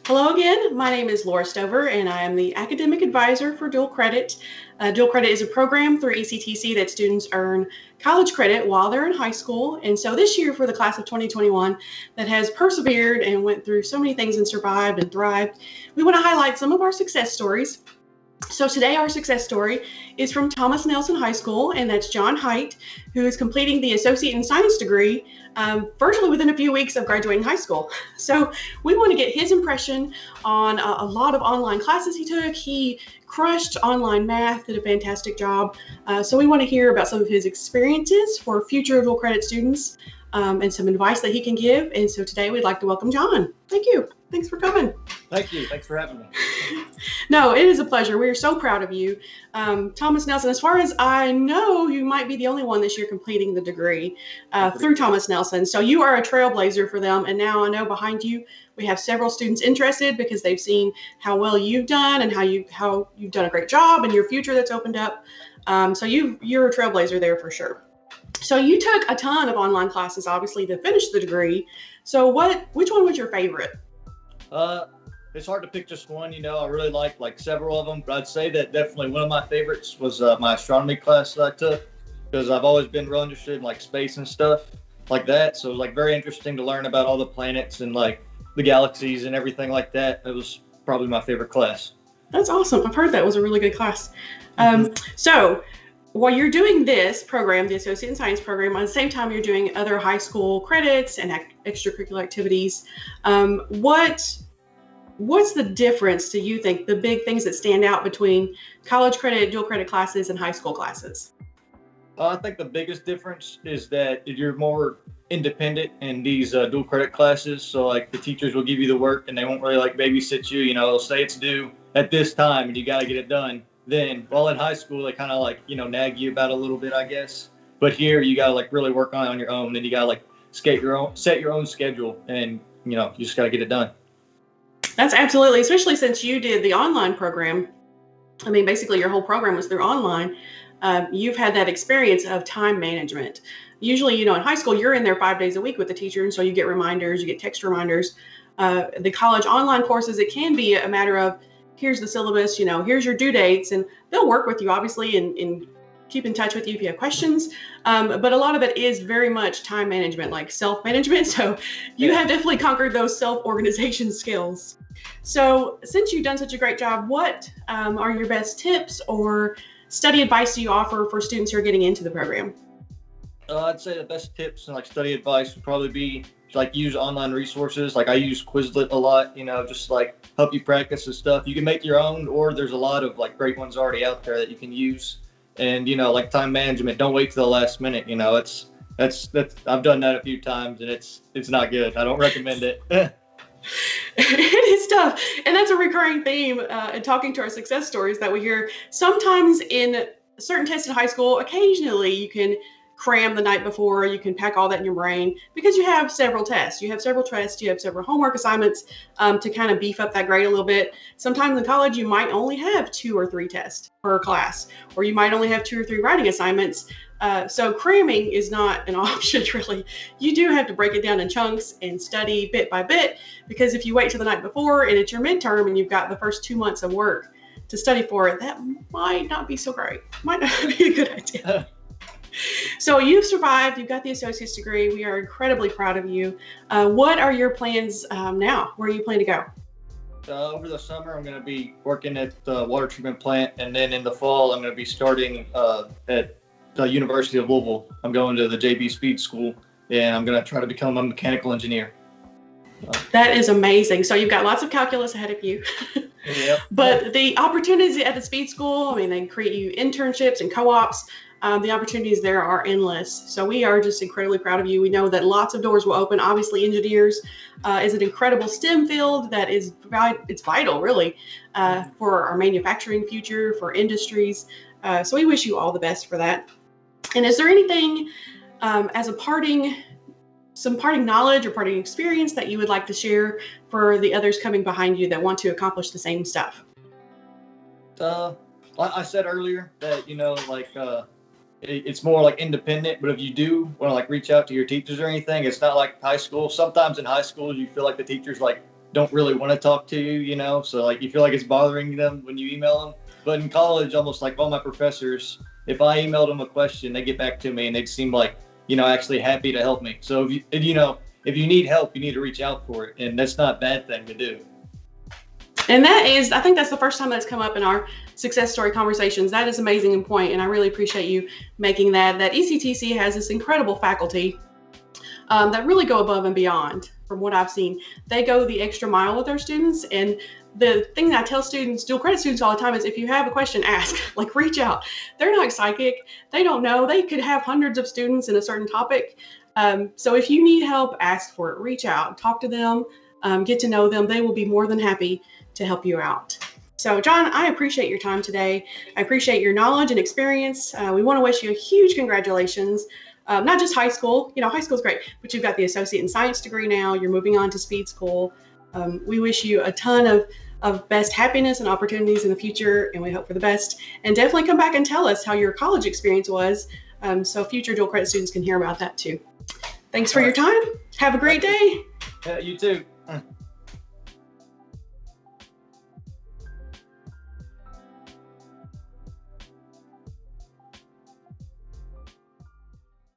Hello again. My name is Laura Stover, and I am the academic advisor for Dual Credit. Dual Credit is a program through ECTC that students earn college credit while they're in high school. And so this year for the class of 2021 that has persevered and went through so many things and survived and thrived, we want to highlight some of our success stories. So today our success story is from Thomas Nelson High School, and that's John Hite, who is completing the Associate in Science degree virtually within a few weeks of graduating high school. So we want to get his impression on a lot of online classes he took. He crushed online math, did a fantastic job. So we want to hear about some of his experiences for future dual credit students and some advice that he can give. And so today we'd like to welcome John. Thank you. Thanks for coming. Thank you. Thanks for having me. No, it is a pleasure. We are so proud of you. Thomas Nelson, as far as I know, you might be the only one this year completing the degree through Thomas Nelson. So you are a trailblazer for them. And now I know behind you, we have several students interested because they've seen how well you've done and how you've done a great job and your future that's opened up. So you're a trailblazer there for sure. So you took a ton of online classes, obviously, to finish the degree. So which one was your favorite? It's hard to pick just one. I really like several of them, but I'd say that definitely one of my favorites was my astronomy class that I took, because I've always been real interested in space and stuff like that. So it was very interesting to learn about all the planets and the galaxies and everything like that. It was probably my favorite class. That's awesome. I've heard that was a really good class. So while you're doing this program, the Associate in Science program, at the same time you're doing other high school credits and extracurricular activities, what's the difference, do you think, the big things that stand out between college credit, dual credit classes, and high school classes? I think the biggest difference is that you're more independent in these dual credit classes. So the teachers will give you the work and they won't really babysit you. They'll say it's due at this time and you got to get it done. Then while in high school, they kind of nag you about a little bit, I guess. But here you got to really work on it on your own. Then you got to set your own schedule, and you just got to get it done. That's absolutely, especially since you did the online program. I mean, basically your whole program was through online. You've had that experience of time management. Usually, in high school, you're in there 5 days a week with the teacher, and so you get reminders, you get text reminders. The college online courses, it can be a matter of, here's the syllabus, here's your due dates, and they'll work with you, obviously, and keep in touch with you if you have questions. But a lot of it is very much time management, like self-management. So you have definitely conquered those self-organization skills. So since you've done such a great job, what are your best tips or study advice do you offer for students who are getting into the program? I'd say the best tips and study advice would probably be use online resources. I use Quizlet a lot, just help you practice and stuff. You can make your own, or there's a lot of great ones already out there that you can use. And time management, don't wait till the last minute. That's I've done that a few times and it's not good. I don't recommend it. It is tough. And that's a recurring theme in talking to our success stories that we hear. Sometimes in certain tests in high school, occasionally you can cram the night before, you can pack all that in your brain because you have several tests. You have several homework assignments to kind of beef up that grade a little bit. Sometimes in college, you might only have 2 or 3 tests per class, or you might only have 2 or 3 writing assignments. So cramming is not an option, really. You do have to break it down in chunks and study bit by bit, because if you wait till the night before and it's your midterm and you've got the first 2 months of work to study for it, that might not be so great. Might not be a good idea. So you've survived, you've got the associate's degree. We are incredibly proud of you. What are your plans now? Where do you plan to go? Over the summer, I'm going to be working at the water treatment plant. And then in the fall, I'm going to be starting at the University of Louisville. I'm going to the JB Speed School, and I'm going to try to become a mechanical engineer. That is amazing. So you've got lots of calculus ahead of you. Yep. But the opportunities at the speed school, they create you internships and co-ops. The opportunities there are endless. So we are just incredibly proud of you. We know that lots of doors will open. Obviously, engineers is an incredible STEM field that is it's vital, really, for our manufacturing future, for industries. So we wish you all the best for that. And is there anything as some parting knowledge or parting experience that you would like to share for the others coming behind you that want to accomplish the same stuff? I said earlier that, it's more independent, but if you do want to reach out to your teachers or anything, it's not like high school. Sometimes in high school, you feel like the teachers don't really want to talk to you, you know, so like you feel like it's bothering them when you email them. But in college, almost like all my professors, if I emailed them a question, they get back to me and they'd seem like, you know, actually happy to help me. So if you need help, you need to reach out for it, and that's not a bad thing to do. And that is, I think that's the first time that's come up in our success story conversations. That is amazing and point, and I really appreciate you making that. That ECTC has this incredible faculty that really go above and beyond. From what I've seen, they go the extra mile with their students. And the thing that I tell students, dual credit students all the time, is if you have a question, ask, like reach out. They're not psychic. They don't know. They could have hundreds of students in a certain topic. So if you need help, ask for it. Reach out, talk to them, get to know them. They will be more than happy to help you out. So John, I appreciate your time today. I appreciate your knowledge and experience. We want to wish you a huge congratulations. Not just high school, you know, high school's great, but you've got the associate in science degree now. You're moving on to speed school. We wish you a ton of best happiness and opportunities in the future, and we hope for the best. And definitely come back and tell us how your college experience was, so future dual credit students can hear about that too. Thanks for your time. Have a great day. Yeah, you too.